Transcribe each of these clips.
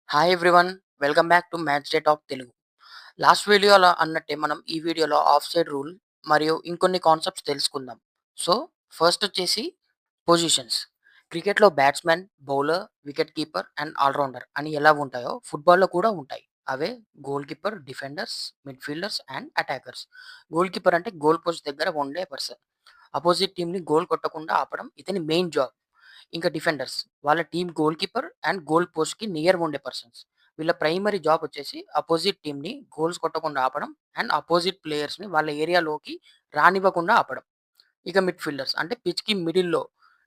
Hi everyone. Welcome back to match day talk Telugu. Last వీడియోలో అన్నట్టే మనం ఈ వీడియోలో ఆఫ్ సైడ్ రూల్ మరియు ఇంకొన్ని కాన్సెప్ట్స్ తెలుసుకుందాం. సో ఫస్ట్ వచ్చేసి పొజిషన్స్. క్రికెట్‌లో batsmen, bowler, wicket keeper and all rounder అని ఎలా ఉంటాయో ఫుట్బాల్‌లో కూడా ఉంటాయి. అవే goal keeper, defenders, midfielders and attackers. Goal keeper అంటే గోల్ పోస్ట్ దగ్గర ఉండే పర్సన్. అపోజిట్ టీమ్‌ని గోల్ కొట్టకుండా ఆపడం ఇతని మెయిన్ జాబ్. ఇంకా డిఫెండర్స్ వాళ్ళ team goal keeper and goal పోస్ట్‌కి నియర్ ఉండే పర్సన్స్. వీళ్ళ ప్రైమరీ జాబ్ వచ్చేసి అపోజిట్ టీమ్‌ని గోల్స్ కొట్టకుండా ఆపడం అండ్ అపోజిట్ ప్లేయర్స్‌ని వాళ్ళ ఏరియాలోకి రానివ్వకుండా ఆపడం. ఇక మిడ్‌ఫీల్డర్స్ అంటే పిచ్‌కి మిడిల్‌లో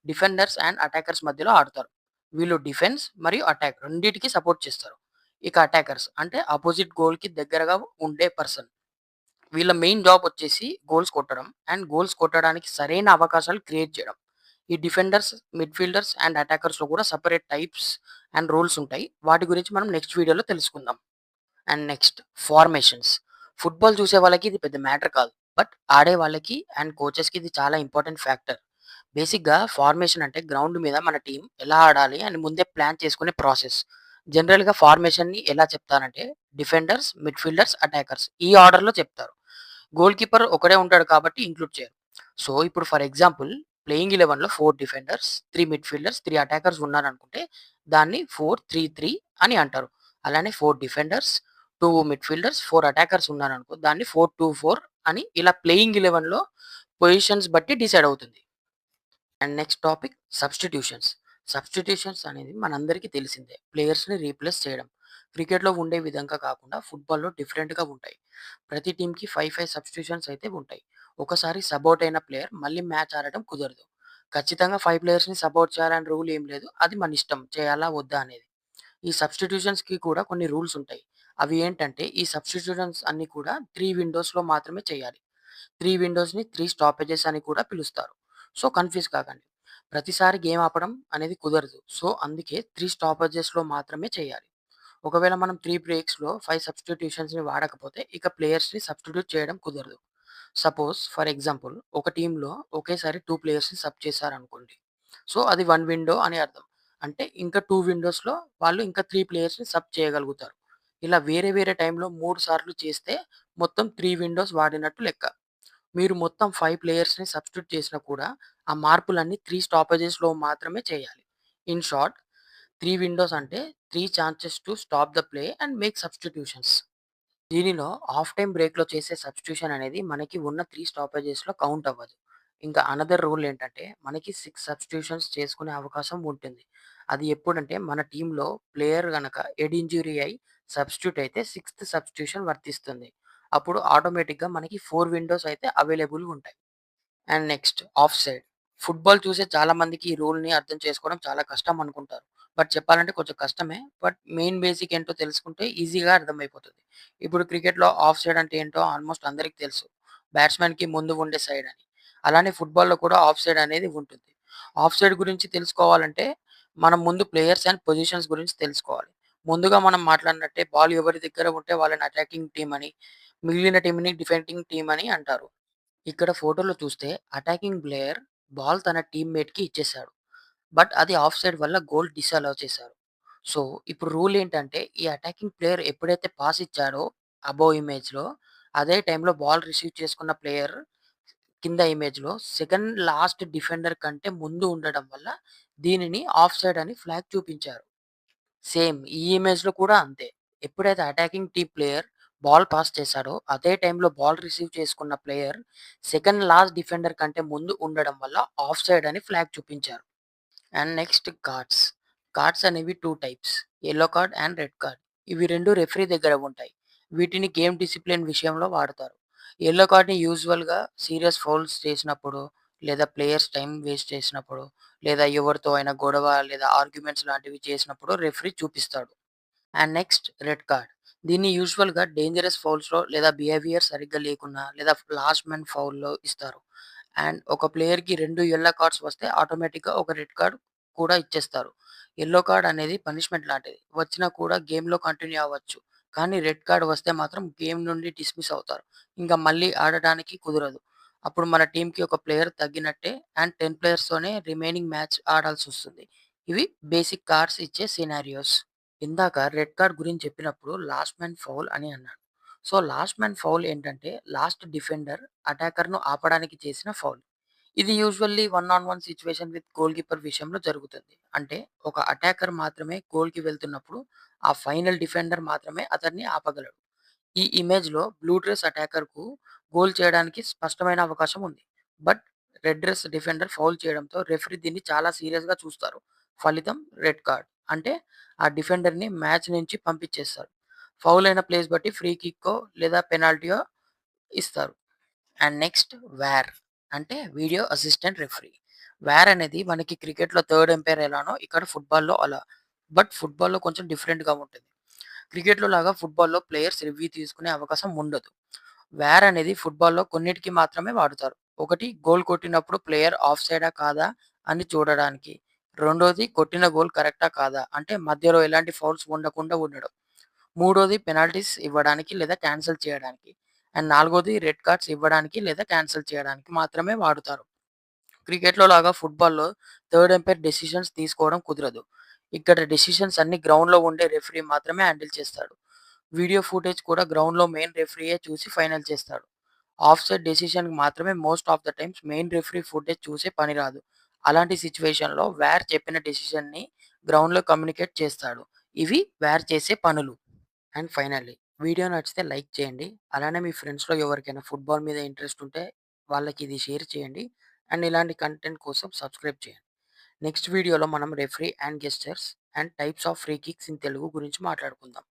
డిఫెండర్స్ అండ్ అటాకర్స్ మధ్యలో ఆడతారు. వీళ్ళు డిఫెన్స్ మరియు అటాక్ రెండిటికి సపోర్ట్ చేస్తారు. ఇక అటాకర్స్ అంటే అపోజిట్ గోల్‌కి దగ్గరగా ఉండే పర్సన్. వీళ్ళ మెయిన్ జాబ్ వచ్చేసి గోల్స్ కొట్టడం అండ్ గోల్స్ కొట్టడానికి సరైన అవకాశాలు క్రియేట్ చేయడం. ఈ డిఫెండర్స్, మిడ్‌ఫీల్డర్స్ అండ్ అటాకర్స్‌లో కూడా సెపరేట్ టైప్స్ అండ్ రోల్స్ ఉంటాయి. వాటి గురించి మనం నెక్స్ట్ వీడియోలో తెలుసుకుందాం. And next formations. ఫుట్‌బాల్ చూసే వాళ్ళకి ఇది పెద్ద మ్యాటర్ కాదు. బట్ ఆడే వాళ్ళకి అండ్ కోచెస్‌కి ఇది చాలా ఇంపార్టెంట్ ఫ్యాక్టర్. బేసిక్‌గా ఫార్మేషన్ అంటే గ్రౌండ్ మీద మన టీమ్ ఎలా ఆడాలి అని ముందే ప్లాన్ చేసుకునే ప్రాసెస్. జనరల్‌గా ఫార్మేషన్‌ని ఎలా చెప్తారంటే డిఫెండర్స్, మిడ్‌ఫీల్డర్స్, అటాకర్స్ ఈ ఆర్డర్‌లో చెప్తారు. గోల్ కీపర్ ఒకడే ఉంటాడు కాబట్టి ఇంక్లూడ్ చేయరు. సో, ఇప్పుడు ఫర్ ఎగ్జాంపుల్ ప్లేయింగ్ 11లో 4 డిఫెండర్స్, 3 మిడ్‌ఫీల్డర్స్, 3 అటాకర్స్ ఉన్నారనుకుంటే దాన్ని 4-3-3 అని అంటారు. అలానే 4 డిఫెండర్స్, 2 మిడ్‌ఫీల్డర్స్, 4 అటాకర్స్ ఉన్నారనుకో దాన్ని 4-2-4 అని ఇలా ప్లేయింగ్ 11లో పొజిషన్స్ బట్టి డిసైడ్ అవుతుంది. And next topic substitutions. Substitutions అనేది మనందరికీ తెలిసిందే. ప్లేయర్స్‌ని రీప్లేస్ చేయడం. క్రికెట్‌లో ఉండే విధంగా కాకుండా ఫుట్బాల్‌లో డిఫరెంట్‌గా ఉంటాయి. ప్రతి టీమ్‌కి 5 సబ్స్టిట్యూషన్స్ అయితే ఉంటాయి. ఒకసారి సబ్ ఔట్ అయిన ప్లేయర్ మళ్ళీ మ్యాచ్ ఆడటం కుదరదు. ఖచ్చితంగా 5 ప్లేయర్స్‌ని సబ్ ఔట్ చేయాలని రూల్ ఏం లేదు. అది మన ఇష్టం చేయాలా వద్దా అనేది. ఈ సబ్స్టిట్యూషన్స్‌కి కూడా కొన్ని రూల్స్ ఉంటాయి. అవి ఏంటంటే ఈ సబ్స్టిట్యూషన్స్ అన్నీ కూడా 3 విండోస్‌లో మాత్రమే చేయాలి. 3 విండోస్‌ని 3 స్టాపేజెస్ అని కూడా పిలుస్తారు. సో, కన్‌ఫ్యూజ్ కాకండి. ప్రతిసారి గేమ్ ఆపడం అనేది కుదరదు. సో, అందుకే 3 స్టాపేజెస్‌లో మాత్రమే చేయాలి. ఒకవేళ మనం 3 బ్రేక్స్‌లో 5 సబ్స్టిట్యూషన్స్‌ని వాడకపోతే ఇక ప్లేయర్స్‌ని సబ్స్టిట్యూట్ చేయడం కుదరదు. సపోజ్ ఫర్ ఎగ్జాంపుల్ ఒక టీమ్‌లో ఒకేసారి 2 ప్లేయర్స్‌ని సబ్ చేశారనుకోండి. సో, అది 1 విండో అని అర్థం. అంటే ఇంకా 2 విండోస్‌లో వాళ్ళు ఇంకా 3 ప్లేయర్స్‌ని సబ్ చేయగలుగుతారు. ఇలా వేరే వేరే టైంలో 3 సార్లు చేస్తే మొత్తం 3 విండోస్ వాడినట్టు లెక్క. మీరు మొత్తం 5 ప్లేయర్స్‌ని సబ్స్టిట్యూట్ చేసినా కూడా ఆ మార్పులన్నీ 3 స్టాపేజెస్‌లో మాత్రమే చేయాలి. ఇన్ షార్ట్ 3 విండోస్ అంటే 3 chances to stop the play and make substitutions. దీనిలో హాఫ్ టైమ్ బ్రేక్‌లో చేసే సబ్స్టిట్యూషన్ అనేది మనకి ఉన్న 3 స్టాపేజెస్‌లో కౌంట్ అవ్వదు. ఇంకా అనదర్ రూల్ ఏంటంటే మనకి 6 సబ్స్టిట్యూషన్స్ చేసుకునే అవకాశం ఉంటుంది. అది ఎప్పుడంటే మన టీమ్‌లో ప్లేయర్ గనక హెడ్ ఇంజ్యూరీ అయ్యి సబ్స్టిట్యూట్ అయితే సిక్స్త్ సబ్స్టిట్యూషన్ వర్తిస్తుంది. అప్పుడు ఆటోమేటిక్‌గా మనకి 4 విండోస్ అయితే అవైలబుల్‌గా ఉంటాయి. And next of side. Football చూసే చాలా మందికి ఈ రూల్‌ని అర్థం చేసుకోవడం చాలా కష్టం అనుకుంటారు. బట్ చెప్పాలంటే కొంచెం కష్టమే. బట్ మెయిన్ బేసిక్ ఏంటో తెలుసుకుంటే ఈజీగా అర్థమైపోతుంది. ఇప్పుడు క్రికెట్‌లో ఆఫ్ సైడ్ అంటే ఏంటో ఆల్మోస్ట్ అందరికి తెలుసు. బ్యాట్స్‌మన్‌కి ముందు ఉండే సైడ్ అని. అలానే ఫుట్‌బాల్‌లో కూడా ఆఫ్ సైడ్ అనేది ఉంటుంది. ఆఫ్ సైడ్ గురించి తెలుసుకోవాలంటే మనం ముందు ప్లేయర్స్ అండ్ పొజిషన్స్ గురించి తెలుసుకోవాలి. ముందుగా మనం మాట్లాడినట్టే బాల్ ఎవరి దగ్గర ఉంటే వాళ్ళని అటాకింగ్ టీమ్ అని, మిగిలిన టీమ్‌ని డిఫెండింగ్ టీమ్ అని అంటారు. ఇక్కడ ఫోటోలో చూస్తే అటాకింగ్ ప్లేయర్ బాల్ తన టీమ్‌మేట్‌కి ఇచ్చేసాడు. బట్ అది ఆఫ్ సైడ్ వల్ల గోల్ డిసల్లౌ చేశారు. సో, ఇప్పుడు రూల్ ఏంటంటే ఈ అటాకింగ్ ప్లేయర్ ఎప్పుడైతే పాస్ ఇచ్చాడో అబోవ్ ఇమేజ్‌లో అదే టైంలో బాల్ రిసీవ్ చేసుకున్న ప్లేయర్ కింద ఇమేజ్‌లో సెకండ్ లాస్ట్ డిఫెండర్ కంటే ముందు ఉండడం వల్ల దీనిని ఆఫ్ సైడ్ అని ఫ్లాగ్ చూపించారు. సేమ్ ఈ ఇమేజ్‌లో కూడా అంతే. ఎప్పుడైతే attacking team player ball pass చేశాడో, అదే టైమ్‌లో బాల్ రిసీవ్ చేసుకున్న ప్లేయర్ సెకండ్ లాస్ట్ డిఫెండర్ కంటే ముందు ఉండడం వల్ల ఆఫ్ సైడ్ అని ఫ్లాగ్ చూపించారు. And next cards. కార్డ్స్ అనేవి 2 types. Yellow card and red card. ఇవి 2 రెఫరీ దగ్గర ఉంటాయి. వీటిని గేమ్ డిసిప్లిన్ విషయంలో వాడతారు. యెల్లో కార్డ్‌ని యూజువల్‌గా సీరియస్ ఫౌల్స్ చేసినప్పుడు, లేదా ప్లేయర్స్ టైమ్ వేస్ట్ చేసినప్పుడు, లేదా ఎవరితో అయినా గొడవ లేదా ఆర్గ్యుమెంట్స్ లాంటివి చేసినప్పుడు రెఫరీ చూపిస్తాడు. And next red card. దీన్ని యూజువల్‌గా డేంజరస్ ఫౌల్స్‌లో లేదా బిహేవియర్ సరిగ్గా లేకున్నా లేదా లాస్ట్ మ్యాన్ ఫౌల్‌లో ఇస్తారు. అండ్ ఒక ప్లేయర్‌కి 2 యెల్లో కార్డ్స్ వస్తే ఆటోమేటిక్‌గా ఒక రెడ్ కార్డ్ కూడా ఇచ్చేస్తారు. యెల్లో కార్డ్ అనేది పనిష్మెంట్ లాంటిది. వచ్చినా కూడా గేమ్‌లో కంటిన్యూ అవ్వచ్చు. కానీ రెడ్ కార్డ్ వస్తే మాత్రం గేమ్ నుండి డిస్మిస్ అవుతారు. ఇంకా మళ్ళీ ఆడడానికి కుదరదు. అప్పుడు మన టీమ్‌కి ఒక ప్లేయర్ తగ్గినట్టే అండ్ 10 ప్లేయర్స్‌తోనే రిమైనింగ్ మ్యాచ్ ఆడాల్సొస్తుంది. ఇవి బేసిక్ కార్డ్స్ ఇచ్చే సినారియోస్. ఇందాక రెడ్ కార్డ్ గురించి చెప్పినప్పుడు లాస్ట్ మ్యాన్ ఫౌల్ అని అన్నాడు. సో, లాస్ట్ మ్యాన్ ఫౌల్ ఏంటంటే లాస్ట్ డిఫెండర్ అటాకర్‌ను ఆపడానికి చేసిన ఫౌల్. ఇది usually one on one situation with goal keeper విషయంలో జరుగుతుంది. అంటే ఒక అటాకర్ మాత్రమే గోల్‌కి వెళ్తున్నప్పుడు ఆ ఫైనల్ డిఫెండర్ మాత్రమే అతన్ని ఆపగలడు. ఈ ఇమేజ్‌లో బ్లూ డ్రెస్ అటాకర్‌కు గోల్ చేయడానికి స్పష్టమైన అవకాశం ఉంది. But red dress defender foul చేయడంతో రెఫరీ దీన్ని చాలా సీరియస్‌గా చూస్తారు. ఫలితం రెడ్ కార్డ్. అంటే ఆ డిఫెండర్‌ని మ్యాచ్ నుంచి పంపించేస్తారు. ఫౌల్ అయిన ప్లేస్ బట్టి ఫ్రీ కిక్కో లేదా పెనాల్టీయో ఇస్తారు. అండ్ నెక్స్ట్ వార్ అంటే వీడియో అసిస్టెంట్ రెఫరీ. వార్ అనేది మనకి క్రికెట్‌లో థర్డ్ ఎంపైర్ ఎలానో ఇక్కడ ఫుట్బాల్‌లో అలా. బట్ ఫుట్బాల్‌లో కొంచెం డిఫరెంట్‌గా ఉంటుంది. క్రికెట్‌లో లాగా ఫుట్బాల్‌లో ప్లేయర్స్ రివ్యూ తీసుకునే అవకాశం ఉండదు. వార్ అనేది ఫుట్బాల్‌లో కొన్నిటికి మాత్రమే వాడుతారు. ఒకటి గోల్ కొట్టినప్పుడు ప్లేయర్ ఆఫ్ సైడా కాదా అని చూడడానికి. రెండోది కొట్టిన గోల్ కరెక్టా కాదా అంటే మధ్యలో ఎలాంటి ఫౌల్స్ ఉండకుండా ఉండడం. మూడోది పెనాల్టీస్ ఇవ్వడానికి లేదా క్యాన్సిల్ చేయడానికి. అండ్ నాలుగోది రెడ్ కార్డ్స్ ఇవ్వడానికి లేదా క్యాన్సిల్ చేయడానికి మాత్రమే వాడుతారు. క్రికెట్‌లో లాగా ఫుట్బాల్‌లో థర్డ్ ఎంపైర్ డెసిషన్స్ తీసుకోవడం కుదరదు. ఇక్కడ డెసిషన్స్ అన్ని గ్రౌండ్‌లో ఉండే రెఫరీ మాత్రమే హ్యాండిల్ చేస్తాడు. వీడియో ఫుటేజ్ కూడా గ్రౌండ్‌లో మెయిన్ రెఫరీయే చూసి ఫైనల్ చేస్తాడు. ఆఫ్‌సైడ్ డెసిషన్‌కి మాత్రమే most of the times main referee footage చూసే పని రాదు. అలాంటి సిట్యుయేషన్‌లో వార్ చెప్పిన డెసిషన్‌ని గ్రౌండ్‌లో కమ్యూనికేట్ చేస్తాడు. ఇవి వార్ చేసే పనులు. అండ్ ఫైనల్లీ వీడియో నచ్చితే లైక్ చేయండి. అలానే మీ ఫ్రెండ్స్‌లో ఎవరికైనా ఫుట్బాల్ మీద ఇంట్రెస్ట్ ఉంటే వాళ్ళకి ఇది షేర్ చేయండి. అండ్ ఇలాంటి కంటెంట్ కోసం సబ్స్క్రైబ్ చేయండి. నెక్స్ట్ వీడియోలో మనం referee and gestures and types of free kicks in Telugu గురించి మాట్లాడుకుందాం.